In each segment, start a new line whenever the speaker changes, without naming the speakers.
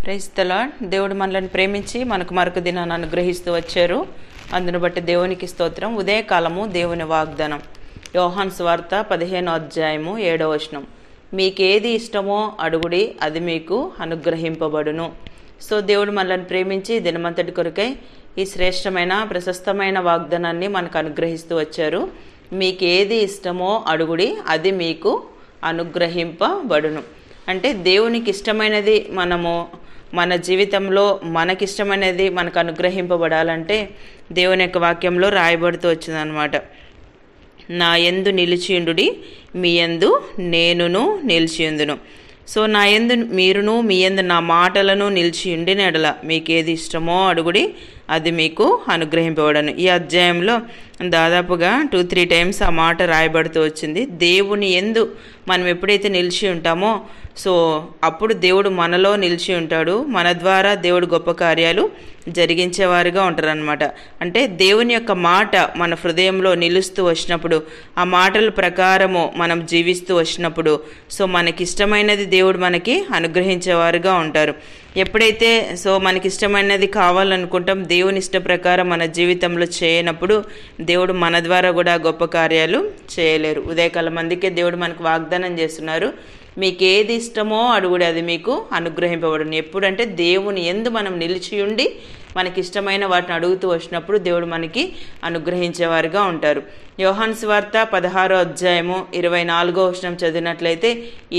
Praise the lord. దేవుడు మనల్ని ప్రేమించి మనకు మరొక దినాన్ని అనుగ్రహిస్తూ వచ్చారు. అందును బట్టి దేవునికి స్తోత్రం. ఉదయకాలము దేవుని వాగ్దానం. యోహాను సువార్త 15వ అధ్యాయము 7వ వచనం. మీకేది ఇష్టమో అడుగుడి, అది మీకు అనుగ్రహింపబడును. సో దేవుడు మనల్ని ప్రేమించి దినమంతటి కొరకై ఈ శ్రేష్టమైన ప్రశస్తమైన వాగ్దానాన్ని మనకు అనుగ్రహిస్తూ వచ్చారు. మీకేది ఇష్టమో అడుగుడి, అది మీకు అనుగ్రహింపబడును. అంటే దేవునికి ఇష్టమైనది మనము మన జీవితంలో మనకిష్టమైనది మనకు అనుగ్రహింపబడాలంటే దేవుని యొక్క వాక్యంలో రాయబడుతూ వచ్చిందనమాట. నా యందు నిలిచియుండుడి, మీ యందు నేనును నిలిచియుందును. సో నా యందు మీరును, మీ యందు నా మాటలను నిలిచియుండిన ఎడల మీకేది ఇష్టమో అడుగుడి, అది మీకు అనుగ్రహింపబడను. ఈ అధ్యాయంలో దాదాపుగా 2-3 టైమ్స్ ఆ మాట రాయబడుతూ వచ్చింది. దేవుని యందు మనం ఎప్పుడైతే నిలిచి ఉంటామో సో అప్పుడు దేవుడు మనలో నిలిచి ఉంటాడు. మన ద్వారా దేవుడు గొప్ప కార్యాలు జరిగించేవారుగా ఉంటారనమాట. అంటే దేవుని యొక్క మాట మన హృదయంలో నిలుస్తూ వచ్చినప్పుడు, ఆ మాటల ప్రకారము మనం జీవిస్తూ వచ్చినప్పుడు సో మనకిష్టమైనది దేవుడు మనకి అనుగ్రహించేవారుగా ఉంటారు. ఎప్పుడైతే సో మనకిష్టమైనది కావాలనుకుంటాం, దేవుని ఇష్ట ప్రకారం మన జీవితంలో చేయనప్పుడు దేవుడు మన ద్వారా కూడా గొప్ప కార్యాలు చేయలేరు. ఉదయకాలం అందుకే దేవుడు మనకు వాగ్దానం చేస్తున్నారు, మీకు ఏది ఇష్టమో అడుగుడి, అది మీకు అనుగ్రహింపబడును. ఎప్పుడంటే దేవుని యందు మనం నిలిచి ఉండి మనకిష్టమైన వాటిని అడుగుతూ వచ్చినప్పుడు దేవుడు మనకి అనుగ్రహించేవారుగా ఉంటారు. యోహాను సువార్త 16వ అధ్యాయము 24వ వచనం చదివినట్లయితే,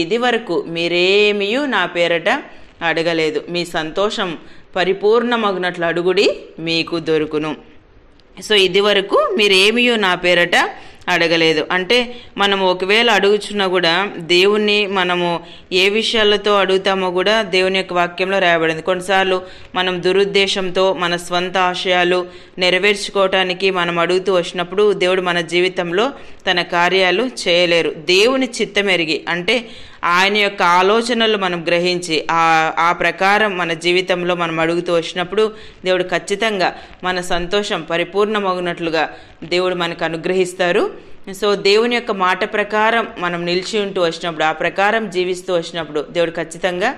ఇది వరకు మీరేమియూ నా పేరట అడగలేదు, మీ సంతోషం పరిపూర్ణమగునట్లు అడుగుడి, మీకు దొరుకును. సో ఇది వరకు మీరేమియూ నా పేరట అడగలేదు అంటే మనము ఒకవేళ అడుగుచున్నా కూడా దేవుణ్ణి మనము ఏ విషయాలతో అడుగుతామో కూడా దేవుని యొక్క వాక్యంలో రాయబడింది. కొన్నిసార్లు మనం దురుద్దేశంతో మన స్వంత ఆశయాలు నెరవేర్చుకోవటానికి మనం అడుగుతూ వచ్చినప్పుడు దేవుడు మన జీవితంలో తన కార్యాలు చేయలేరు. దేవుని చిత్తమెరిగి అంటే ఆయన యొక్క ఆలోచనలు మనం గ్రహించి ఆ ప్రకారం మన జీవితంలో మనం అడుగుతూ వచ్చినప్పుడు దేవుడు ఖచ్చితంగా మన సంతోషం పరిపూర్ణమగునట్లుగా దేవుడు మనకు అనుగ్రహిస్తారు. సో దేవుని యొక్క మాట ప్రకారం మనం నిలిచి ఉంటూ వచ్చినప్పుడు, ఆ ప్రకారం జీవిస్తూ వచ్చినప్పుడు దేవుడు ఖచ్చితంగా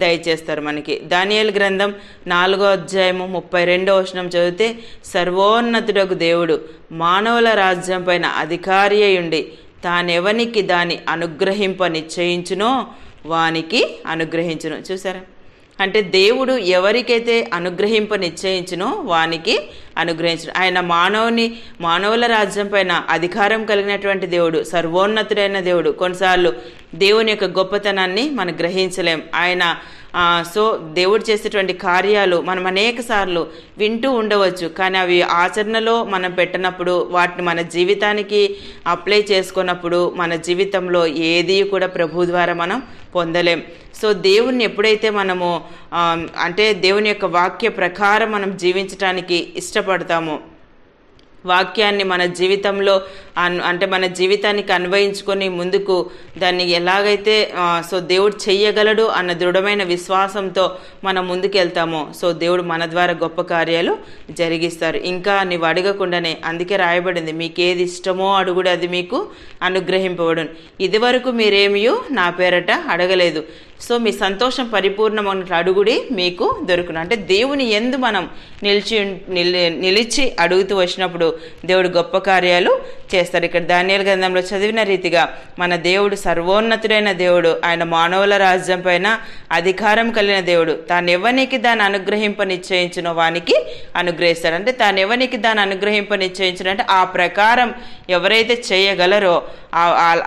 దయచేస్తారు మనకి. దానియేలు గ్రంథం 4వ అధ్యాయము 32వ వచనం చదివితే, సర్వోన్నతుడగు దేవుడు మానవుల రాజ్యం పైన అధికారి అయ్యుండి తానెవనికి దాన్ని అనుగ్రహింప నిశ్చయించునో వానికి అనుగ్రహించును. చూసారా, అంటే దేవుడు ఎవరికైతే అనుగ్రహింప నిశ్చయించునో వానికి అనుగ్రహించును. ఆయన మానవుల రాజ్యం పైన అధికారం కలిగినటువంటి దేవుడు, సర్వోన్నతుడైన దేవుడు. కొన్నిసార్లు దేవుని యొక్క గొప్పతనాన్ని మనం గ్రహించలేం. ఆయన సో దేవుడు చేసేటువంటి కార్యాలు మనం అనేక సార్లు వింటూ ఉండవచ్చు, కానీ అవి ఆచరణలో మనం పెట్టినప్పుడు, వాటిని మన జీవితానికి అప్లై చేసుకున్నప్పుడు మన జీవితంలో ఏది కూడా ప్రభు ద్వారా మనం పొందలేం. సో దేవుణ్ణి ఎప్పుడైతే మనము అంటే దేవుని యొక్క వాక్య ప్రకారం మనం జీవించడానికి ఇష్టపడతామో, వాక్యాన్ని మన జీవితంలో అంటే మన జీవితానికి అన్వయించుకొని ముందుకు దాన్ని ఎలాగైతే సో దేవుడు చెయ్యగలడు అన్న దృఢమైన విశ్వాసంతో మనం ముందుకు వెళ్తామో సో దేవుడు మన ద్వారా గొప్ప కార్యాలు జరిగిస్తారు. ఇంకా నీవు అడగకుండానే, అందుకే రాయబడింది, మీకేది ఇష్టమో అడుగుడు, అది మీకు అనుగ్రహింపబడును. ఇది వరకు మీరేమియో నా పేరట అడగలేదు, సో మీ సంతోషం పరిపూర్ణమైనట్లు అడుగుడి, మీకు దొరుకును. అంటే దేవుని యందు మనం నిలిచి అడుగుతూ వచ్చినప్పుడు దేవుడు గొప్ప కార్యాలు చేస్తారు. ఇక్కడ దానియేలు గ్రంథంలో చదివిన రీతిగా మన దేవుడు సర్వోన్నతుడైన దేవుడు, ఆయన మానవుల రాజ్యం పైన అధికారం కలిగిన దేవుడు. తాను ఎవరికి దాన్ని అనుగ్రహింప నిశ్చయించునో వానికి అనుగ్రహిస్తాడు. అంటే తాను ఎవరికి దాన్ని అనుగ్రహింప నిశ్చయించును అంటే ఆ ప్రకారం ఎవరైతే చేయగలరో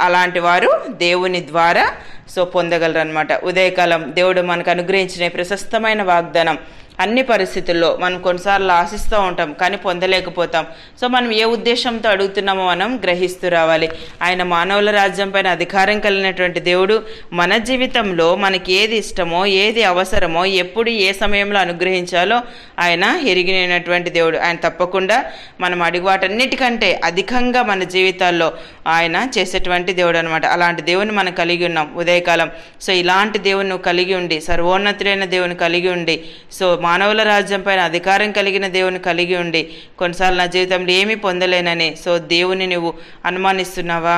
అలాంటి వారు దేవుని ద్వారా సో పొందగలరు అనమాట. ఉదయకాలం దేవుడు మనకు అనుగ్రహించిన ప్రశస్తమైన వాగ్దానం. అన్ని పరిస్థితుల్లో మనం కొన్నిసార్లు ఆశిస్తూ ఉంటాం కానీ పొందలేకపోతాం. సో మనం ఏ ఉద్దేశంతో అడుగుతున్నామో మనం గ్రహిస్తూ రావాలి. ఆయన మానవుల రాజ్యం పైన అధికారం కలిగినటువంటి దేవుడు. మన జీవితంలో మనకి ఏది ఇష్టమో, ఏది అవసరమో, ఎప్పుడు ఏ సమయంలో అనుగ్రహించాలో ఆయన ఎరిగినటువంటి దేవుడు. ఆయన తప్పకుండా మనం అడిగి వాటన్నిటికంటే అధికంగా మన జీవితాల్లో ఆయన చేసేటువంటి దేవుడు అనమాట. అలాంటి దేవుని మనం కలిగి ఉన్నాం ఉదయకాలం. సో ఇలాంటి దేవుని కలిగి ఉండి, సర్వోన్నతుడైన దేవుని కలిగి ఉండి, సో మానవుల రాజ్యం పైన అధికారం కలిగిన దేవుని కలిగి ఉండి కొన్నిసార్లు నా జీవితంలో ఏమీ పొందలేనని సో దేవుని నువ్వు అనుమానిస్తున్నావా?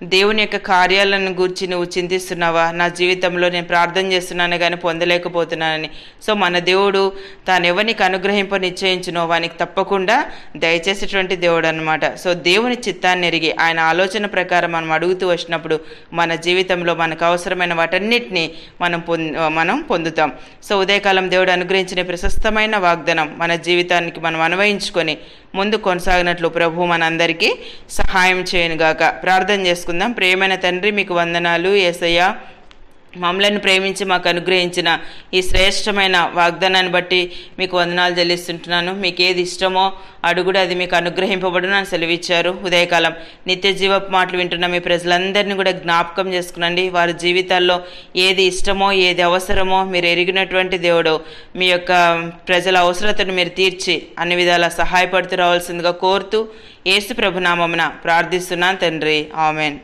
దేవుని యొక్క కార్యాలను గూర్చి నువ్వు చింతిస్తున్నావా? నా జీవితంలో నేను ప్రార్థన చేస్తున్నాను కానీ పొందలేకపోతున్నానని. సో మన దేవుడు తాను ఎవరికి అనుగ్రహింప నిశ్చయించునో వానికి తప్పకుండా దయచేసేటువంటి దేవుడు అనమాట. సో దేవుని చిత్తాన్ని ఎరిగి ఆయన ఆలోచన ప్రకారం మనం అడుగుతూ వచ్చినప్పుడు మన జీవితంలో మనకు అవసరమైన వాటన్నిటినీ మనం పొందుతాం. సో ఉదయకాలం దేవుడు అనుగ్రహించిన ప్రశస్తమైన వాగ్దానం మన జీవితానికి మనం అన్వయించుకొని ముందు కొనసాగినట్లు ప్రభు మనందరికీ సహాయం చేయనుగాక. ప్రార్థన చేసుకుందాం. ప్రియమైన తండ్రి, మీకు వందనాలు యేసయ్యా. మమ్మలను ప్రేమించి మాకు అనుగ్రహించిన ఈ శ్రేష్టమైన వాగ్దానాన్ని బట్టి మీకు వందనాలు చెల్లిస్తుంటున్నాను. మీకు ఏది ఇష్టమో అడుగుడు, అది మీకు అనుగ్రహింపబడును అని సెలవిచ్చారు. ఉదయకాలం నిత్య జీవపు మాటలు వింటున్న మీ ప్రజలందరినీ కూడా జ్ఞాపకం చేసుకునండి. వారి జీవితాల్లో ఏది ఇష్టమో ఏది అవసరమో మీరు ఎరిగినటువంటి దేవుడు. మీ యొక్క ప్రజల అవసరతను మీరు తీర్చి అన్ని విధాలా సహాయపడుతూ రావాల్సిందిగా కోరుతూ యేసు ప్రభు నామమున ప్రార్థిస్తున్నాను తండ్రి. ఆమెన్.